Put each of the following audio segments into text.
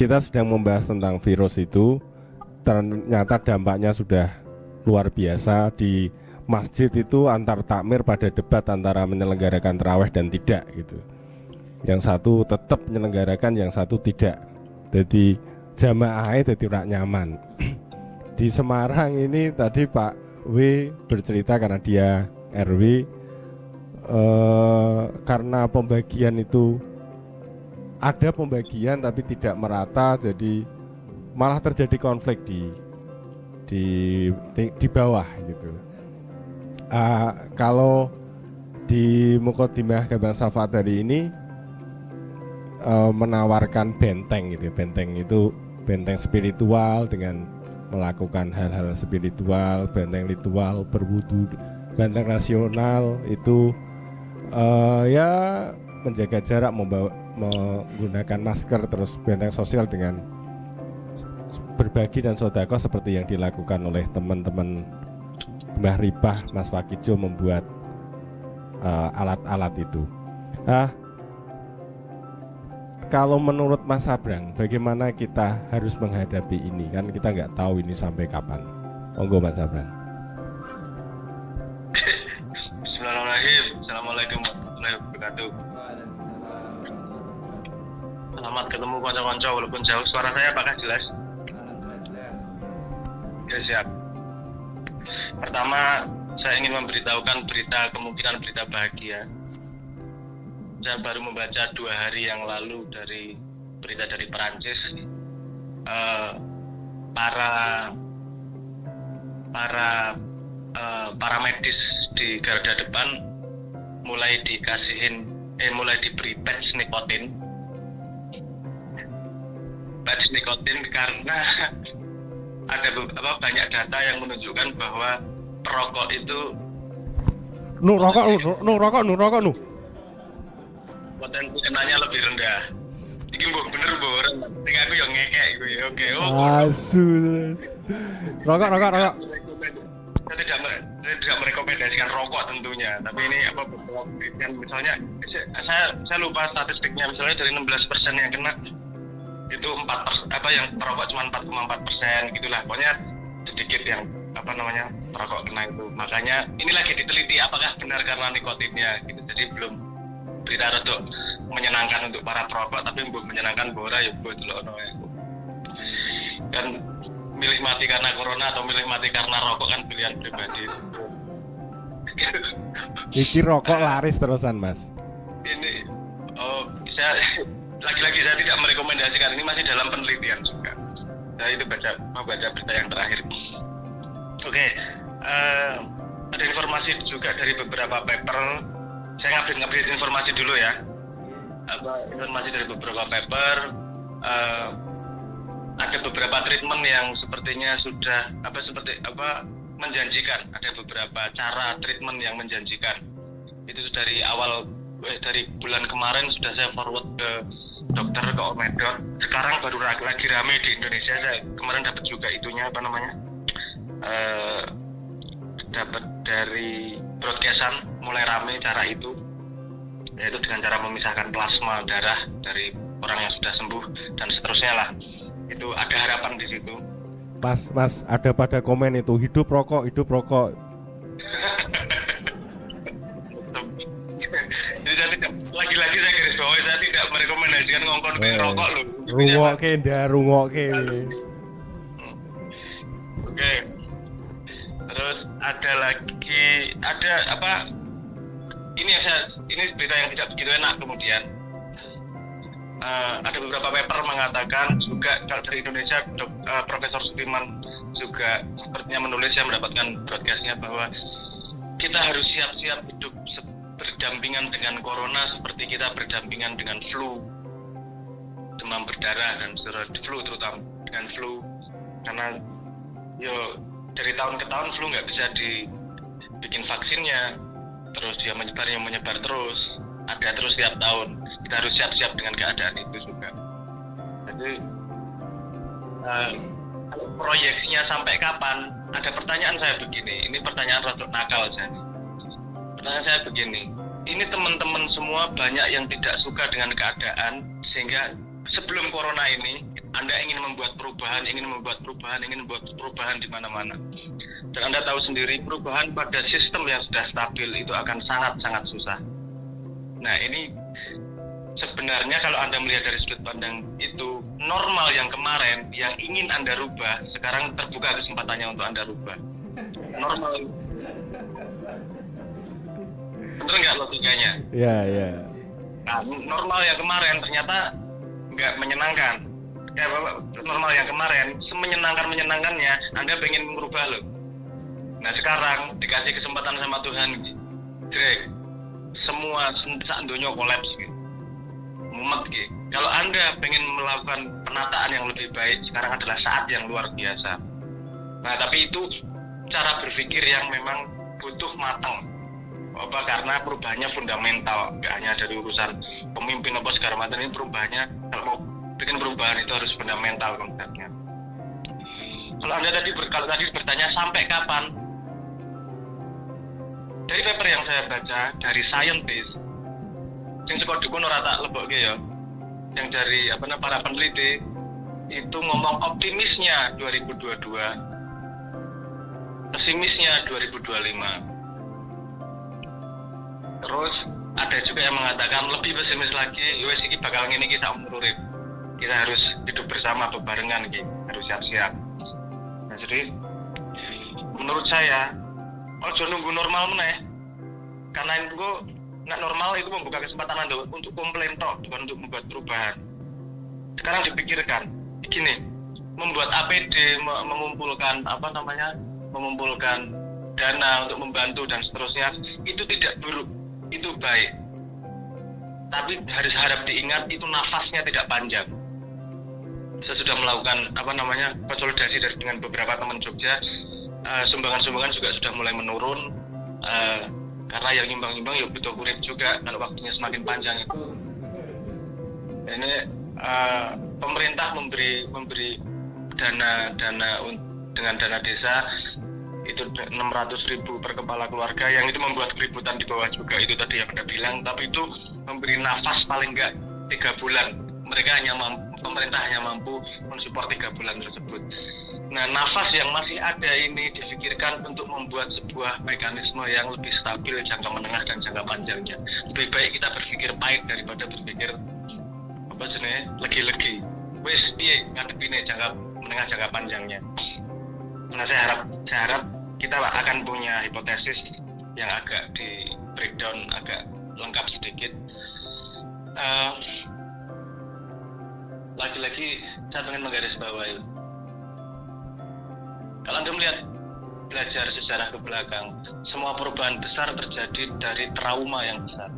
kita sedang membahas tentang virus itu. Ternyata dampaknya sudah luar biasa. Di masjid itu antar takmir pada debat antara menyelenggarakan tarawih dan tidak gitu. Yang satu tetap menyelenggarakan, yang satu tidak. Jadi jamaahnya jadi rak nyaman. Di Semarang ini tadi Pak W bercerita karena dia RW, karena pembagian itu ada pembagian tapi tidak merata, jadi malah terjadi konflik di bawah gitu. Kalau di Muqaddimah Gambang Syafaat hari ini menawarkan benteng gitu. Benteng itu benteng spiritual dengan melakukan hal-hal spiritual, benteng ritual, berwudu, benteng rasional itu ya menjaga jarak, menggunakan masker, terus benteng sosial dengan berbagi dan sedekah seperti yang dilakukan oleh teman-teman Mbah Ripah, Mas Fakijo membuat alat-alat itu. Kalau menurut Mas Sabrang, bagaimana kita harus menghadapi ini? Kan kita nggak tahu ini sampai kapan. Monggo Mas Sabrang. Bismillahirrahmanirrahim. Assalamualaikum warahmatullahi wabarakatuh. Selamat ketemu konco-konco walaupun jauh. Suara saya apakah jelas? Ya, siap. Pertama, saya ingin memberitahukan kemungkinan berita bahagia. Saya baru membaca 2 hari yang lalu dari berita dari Perancis. Para medis di garda depan mulai diberi patch nikotin karena ada banyak data yang menunjukkan bahwa perokok itu rokok potensi kenanya lebih rendah. Iki bener orang sing aku yang ngekek gitu ya. Oke. Asu. Rokok. Saya tidak merekomendasikan rokok tentunya, tapi ini beberapa penelitian misalnya saya lupa statistiknya, misalnya dari 16% yang kena itu 4% yang perokok cuma 4,4% gitulah. Pokoknya sedikit yang perokok kena itu. Makanya ini lagi diteliti apakah benar karena nikotinnya gitu. Jadi belum berita untuk menyenangkan untuk para perokok, tapi belum menyenangkan bora ya buat lono ya. Dan milih mati karena corona atau milih mati karena rokok kan pilihan pribadi. Iki rokok laris terusan Mas. Ini saya lagi-lagi saya tidak merekomendasikan, ini masih dalam penelitian juga. Saya itu baca berita yang terakhir. Oke, ada informasi juga dari beberapa paper. Saya ngupdate informasi dulu ya. Informasi dari beberapa paper, ada beberapa treatment yang sepertinya sudah menjanjikan. Ada beberapa cara treatment yang menjanjikan. Itu dari bulan kemarin sudah saya forward ke dokter, ke Omedot. Sekarang baru lagi rame di Indonesia. Saya kemarin dapat juga itunya dapat dari broadcastan mulai rame cara itu, yaitu dengan cara memisahkan plasma darah dari orang yang sudah sembuh dan seterusnya lah. Itu ada harapan di situ. Mas ada pada komen itu hidup rokok. Jadi lagi-lagi saya garis bawahi, saya tidak merekomendasikan ngongkon rokok loh. Rungokke. Oke. Terus ada ini berita yang tidak begitu enak kemudian. Ada beberapa paper mengatakan juga kalau dari Indonesia Profesor Supiman juga sepertinya menulis, yang mendapatkan broadcastnya, bahwa kita harus siap-siap hidup berdampingan dengan corona seperti kita berdampingan dengan flu, demam berdarah dan flu, terutama dengan flu, karena dari tahun ke tahun flu nggak bisa dibikin vaksinnya, terus dia menyebar terus, ada terus tiap tahun. Kita harus siap-siap dengan keadaan itu juga. Jadi kalau proyeksinya sampai kapan? Ada pertanyaan saya begini, ini pertanyaan rada nakal saja. Pertanyaan saya begini, ini teman-teman semua banyak yang tidak suka dengan keadaan, sehingga sebelum corona ini Anda ingin membuat perubahan di mana-mana. Dan Anda tahu sendiri perubahan pada sistem yang sudah stabil itu akan sangat-sangat susah. Nah, ini sebenarnya kalau Anda melihat dari sudut pandang itu, normal yang kemarin yang ingin Anda rubah, sekarang terbuka kesempatannya untuk Anda rubah. Normal. Bener nggak logikanya? Iya, iya. Nah, normal yang kemarin ternyata nggak menyenangkan. Normal yang kemarin, semenyenangkan-menyenangkannya, Anda pengen merubah loh. Nah, sekarang dikasih kesempatan sama Tuhan, Greg, semua sak dunia kolaps gitu. Mumet gitu. Kalau Anda pengen melakukan penataan yang lebih baik, sekarang adalah saat yang luar biasa. Nah, tapi itu cara berpikir yang memang butuh matang. Apa? Karena perubahannya fundamental, nggak hanya dari urusan pemimpin apa segala macam. Ini perubahannya, kalau mau bikin perubahan itu harus fundamental konsepnya. Kalau Anda tadi bertanya sampai kapan, dari paper yang saya baca dari Scientist, yang sekolah dukun ora tak lebokke ya, yang dari para peneliti itu ngomong optimisnya 2022, pesimisnya 2025. Terus ada juga yang mengatakan lebih pesimis lagi, wes iki bakal ngene iki sak umur urip. Kita harus hidup bersama bebarengan iki, harus siap-siap. Nah, jadi menurut saya ojo nunggu normal meneh. Karena itu normal itu membuka kesempatan Anda untuk komplain toh, bukan untuk membuat perubahan. Sekarang dipikirkan, gini, membuat APD, mengumpulkan mengumpulkan dana untuk membantu dan seterusnya, itu tidak buruk, itu baik. Tapi harap diingat itu nafasnya tidak panjang. Saya sudah melakukan konsolidasi dengan beberapa teman Jogja, sumbangan-sumbangan juga sudah mulai menurun, karena yang nyumbang ya butuh kurit juga kalau waktunya semakin panjang itu. Ini pemerintah memberi dana dengan dana desa itu 600.000 per kepala keluarga, yang itu membuat keributan di bawah juga, itu tadi yang Anda bilang. Tapi itu memberi nafas paling enggak 3 bulan. Pemerintah hanya mampu mensupport 3 bulan tersebut. Nah, nafas yang masih ada ini difikirkan untuk membuat sebuah mekanisme yang lebih stabil jangka menengah dan jangka panjangnya. Lebih baik kita berpikir pahit daripada berpikir legi-legi. Wes piye ngadepine jangka menengah jangka panjangnya. Nah, saya harap kita akan punya hipotesis yang agak di breakdown, agak lengkap sedikit. Lagi-lagi saya ingin menggarisbawahi, kalau Anda melihat belajar sejarah ke belakang, semua perubahan besar terjadi dari trauma yang besar.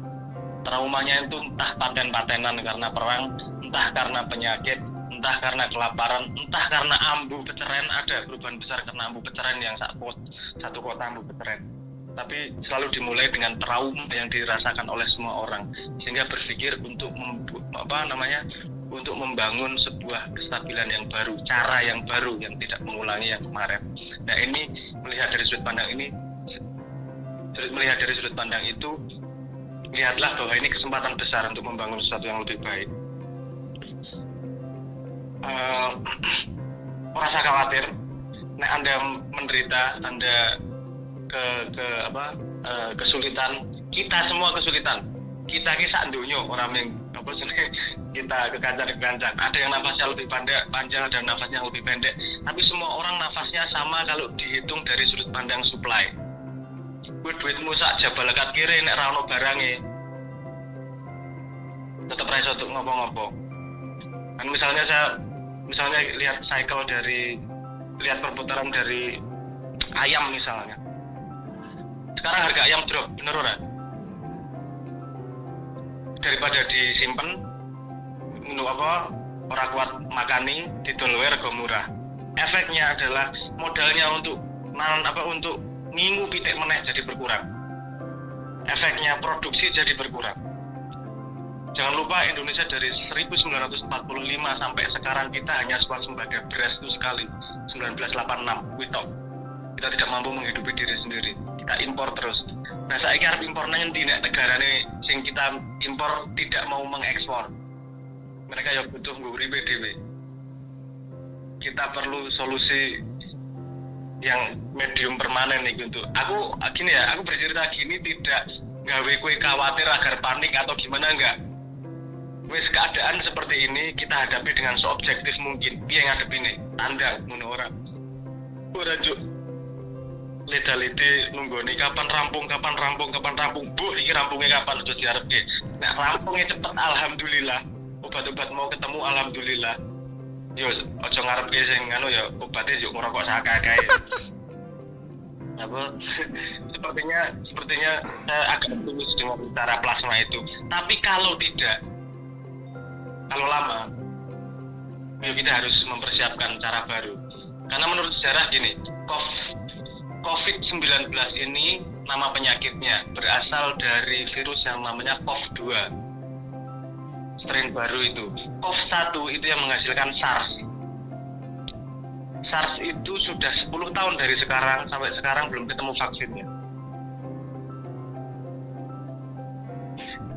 Traumanya itu entah paten-patenan karena perang, entah karena penyakit, entah karena kelaparan, entah karena ambu peceren. Ada perubahan besar karena ambu peceren yang satu kota ambu peceren. Tapi selalu dimulai dengan trauma yang dirasakan oleh semua orang, sehingga berpikir untuk untuk membangun sebuah kestabilan yang baru, cara yang baru yang tidak mengulangi yang kemarin. Nah, ini melihat dari sudut pandang itu, lihatlah bahwa ini kesempatan besar untuk membangun sesuatu yang lebih baik. Rasa khawatir, nek Anda menderita, Anda kesulitan, kita semua kesulitan. Kita sak donya orang kita kekancan-kekancan. Ada yang nafasnya lebih panjang, ada yang nafasnya lebih pendek. Tapi semua orang nafasnya sama kalau dihitung dari sudut pandang supply. Duitmu sak jabal lekat kiri nek ra ono barange, tetep ra iso ngopo-ngopo. Dan misalnya lihat perputaran dari ayam misalnya. Sekarang harga ayam drop, bener ora? Daripada disimpan, ora kuat makani, didol wae rega murah. Efeknya adalah modalnya untuk ngingu pitik meneh jadi berkurang. Efeknya produksi jadi berkurang. Jangan lupa Indonesia dari 1945 sampai sekarang kita hanya swasembada beras itu sekali, 1986 witok. Kita tidak mampu menghidupi diri sendiri. Kita impor terus. Nah, saiki arep impor nang ndi nek negarane sing kita impor tidak mau mengekspor. mereka yang butuh nguripe dhewe. Kita perlu solusi yang medium permanen nih untuk aku gini ya, aku bercerita gini tidak gawe kowe khawatir agar panik atau gimana, enggak. Wes keadaan seperti ini kita hadapi dengan seobjektif mungkin. Piye ngadepine? Tandang ngono ora. Ora juk leda-lede nunggoni kapan rampung. Bu, iki rampungnya kapan aja diarepke. Nek rampungnya cepet alhamdulillah. Obat-obat mau ketemu alhamdulillah. Yo aja ngarepke sing anu ya obatnya yuk ngerokok sakake. Apa sepertinya saya agak optimis dengan cara plasma itu. Tapi kalau tidak, kalau lama, ya kita harus mempersiapkan cara baru. Karena menurut sejarah gini, COVID-19 ini nama penyakitnya berasal dari virus yang namanya COV-2. Strain baru itu. COV-1 itu yang menghasilkan SARS. SARS itu sudah 10 tahun dari sekarang sampai sekarang belum ketemu vaksinnya.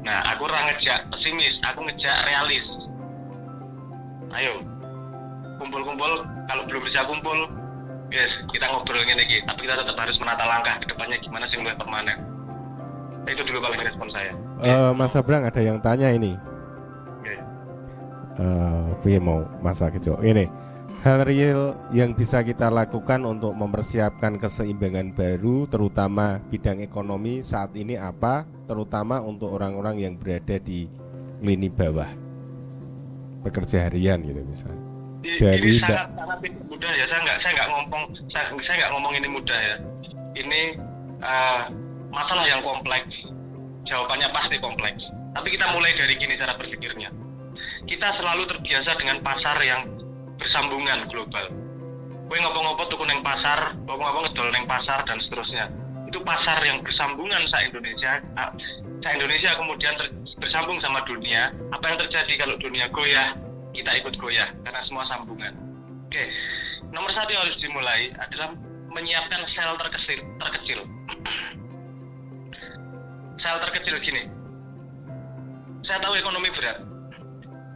Nah, aku ora ngejak pesimis, aku ngejak realis. Ayo, kumpul-kumpul, kalau belum bisa kumpul, yes, kita ngobrol ngene iki, tapi kita tetap harus menata langkah ke depannya gimana sih lebih permanen. Itu dulu paling respon saya. Mas Abrang ada yang tanya ini. Piye mau Mas Wakijo ini hal real yang bisa kita lakukan untuk mempersiapkan keseimbangan baru terutama bidang ekonomi saat ini apa, terutama untuk orang-orang yang berada di lini bawah pekerja harian gitu misalnya. Ini sangat mudah ya, saya nggak ngomong ini mudah ya. Ini masalah yang kompleks, jawabannya pasti kompleks. Tapi kita mulai dari gini cara berpikirnya. Kita selalu terbiasa dengan pasar yang bersambungan global. Kowe ngopo-ngopo tuku neng pasar, ngopo-ngopo ngedol neng pasar dan seterusnya. Itu pasar yang bersambungan Indonesia kemudian bersambung sama dunia. Apa yang terjadi kalau dunia goyah, kita ikut goyah karena semua sambungan. Oke. Nomor satu yang harus dimulai adalah menyiapkan sel terkecil. Sel terkecil gini. Saya tahu ekonomi berat.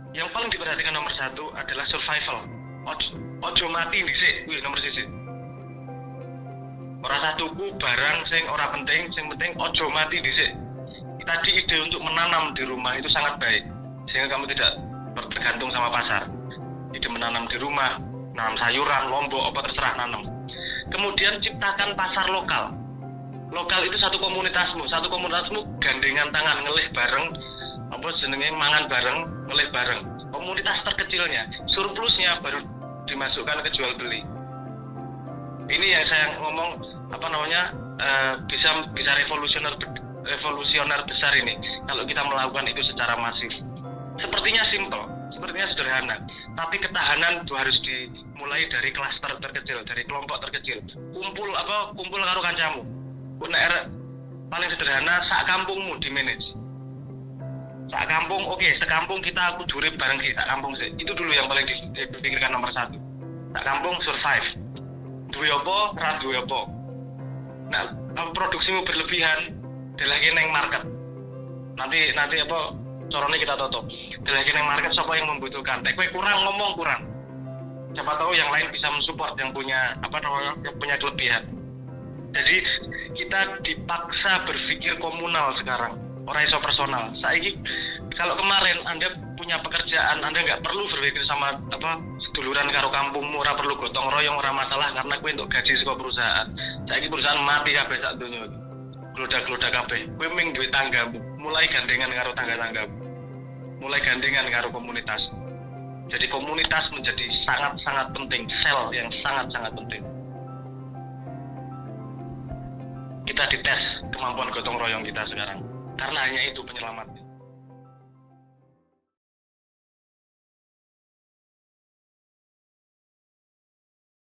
Yang paling diperhatikan nomor satu adalah survival. Ojo mati dhisik, kuwi nomor siji. Ora satuku barang sing ora penting, sing penting ojo mati dhisik. Tadi ide untuk menanam di rumah itu sangat baik, sehingga kamu tidak bergantung sama pasar. Ide menanam di rumah, nanam sayuran, lombok, apa terserah nanam. Kemudian ciptakan pasar lokal. Lokal itu satu komunitasmu gandengan tangan ngelih bareng, apa jenenge mangan bareng, ngelih bareng. Komunitas terkecilnya, surplusnya baru dimasukkan ke jual beli. Ini yang saya ngomong bisa revolusioner besar ini kalau kita melakukan itu secara masif. Sepertinya simple, sepertinya sederhana, tapi ketahanan itu harus dimulai dari klaster terkecil, dari kelompok terkecil. Kumpul karo kancamu. Paling sederhana sak kampungmu di manage. Sak kampung, sekampung aku durip bareng sih, sak kampung sih. Itu dulu yang paling dipikirkan nomor satu. Sak kampung survive. Duwe apa, ra duwe apa. Nah, kalau produksimu berlebihan, deleke neng market. Nanti apa carane kita tutup. Deleke neng market siapa yang membutuhkan. Kowe kurang ngomong kurang. Siapa tahu yang lain bisa mensupport yang punya yang punya kelebihan. Jadi kita dipaksa berpikir komunal sekarang. Orang iso personal. Saiki kalau kemarin Anda punya pekerjaan, Anda nggak perlu berpikir sama seduluran karo kampungmu, ora perlu gotong royong, ora masalah karena kowe untuk gaji saka perusahaan. Saiki perusahaan mati kabeh sak donya. Glodak-glodak kabeh. Kowe ming duwe tanggamu, mulai gandengan karo tangga-tanggamu. Mulai gandengan karo komunitas. Jadi komunitas menjadi sangat-sangat penting, sel yang sangat-sangat penting. Kita dites kemampuan gotong royong kita sekarang. Karena hanya itu penyelamat.